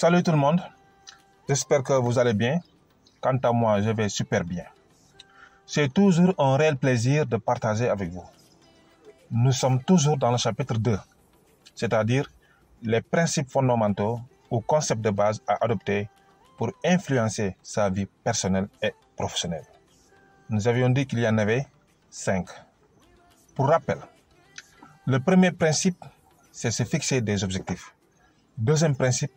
Salut tout le monde, j'espère que vous allez bien. Quant à moi, je vais super bien. C'est toujours un réel plaisir de partager avec vous. Nous sommes toujours dans le chapitre 2, c'est-à-dire les principes fondamentaux ou concepts de base à adopter pour influencer sa vie personnelle et professionnelle. Nous avions dit qu'il y en avait 5. Pour rappel, le premier principe, c'est se fixer des objectifs. Deuxième principe,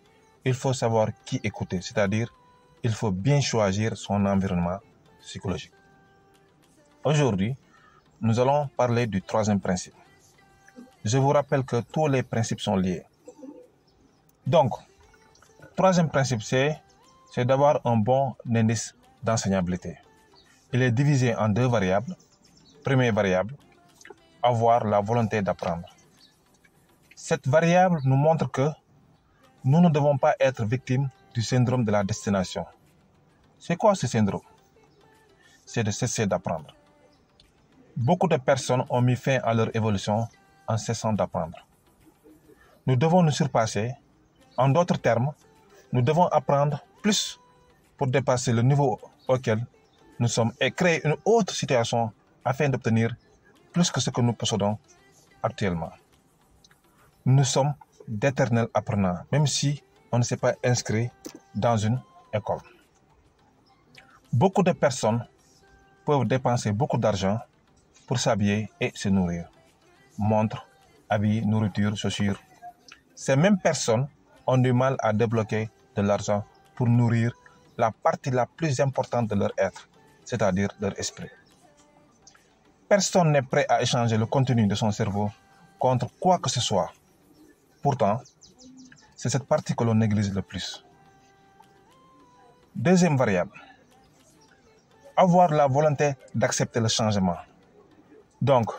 il faut savoir qui écouter, c'est-à-dire il faut bien choisir son environnement psychologique. Aujourd'hui, nous allons parler du troisième principe. Je vous rappelle que tous les principes sont liés. Donc, troisième principe, c'est d'avoir un bon indice d'enseignabilité. Il est divisé en 2 variables. Première variable, avoir la volonté d'apprendre. Cette variable nous montre que nous ne devons pas être victimes du syndrome de la destination. C'est quoi ce syndrome? C'est de cesser d'apprendre. Beaucoup de personnes ont mis fin à leur évolution en cessant d'apprendre. Nous devons nous surpasser. En d'autres termes, nous devons apprendre plus pour dépasser le niveau auquel nous sommes et créer une autre situation afin d'obtenir plus que ce que nous possédons actuellement. Nous sommes d'éternels apprenants, même si on ne s'est pas inscrit dans une école. Beaucoup de personnes peuvent dépenser beaucoup d'argent pour s'habiller et se nourrir. Montres, habits, nourriture, chaussures. Ces mêmes personnes ont du mal à débloquer de l'argent pour nourrir la partie la plus importante de leur être, c'est-à-dire leur esprit. Personne n'est prêt à échanger le contenu de son cerveau contre quoi que ce soit. Pourtant, c'est cette partie que l'on néglige le plus. Deuxième variable, avoir la volonté d'accepter le changement. Donc,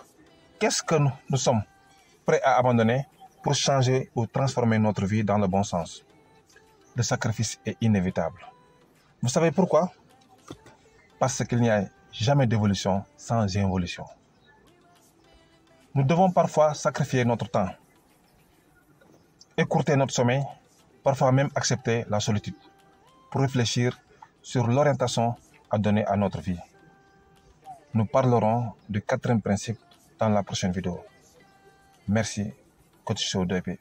qu'est-ce que nous sommes prêts à abandonner pour changer ou transformer notre vie dans le bon sens? Le sacrifice est inévitable. Vous savez pourquoi? Parce qu'il n'y a jamais d'évolution sans involution. Nous devons parfois sacrifier notre temps, écourter notre sommeil, parfois même accepter la solitude pour réfléchir sur l'orientation à donner à notre vie. Nous parlerons du 4e principe dans la prochaine vidéo. Merci, Coach Show 2P.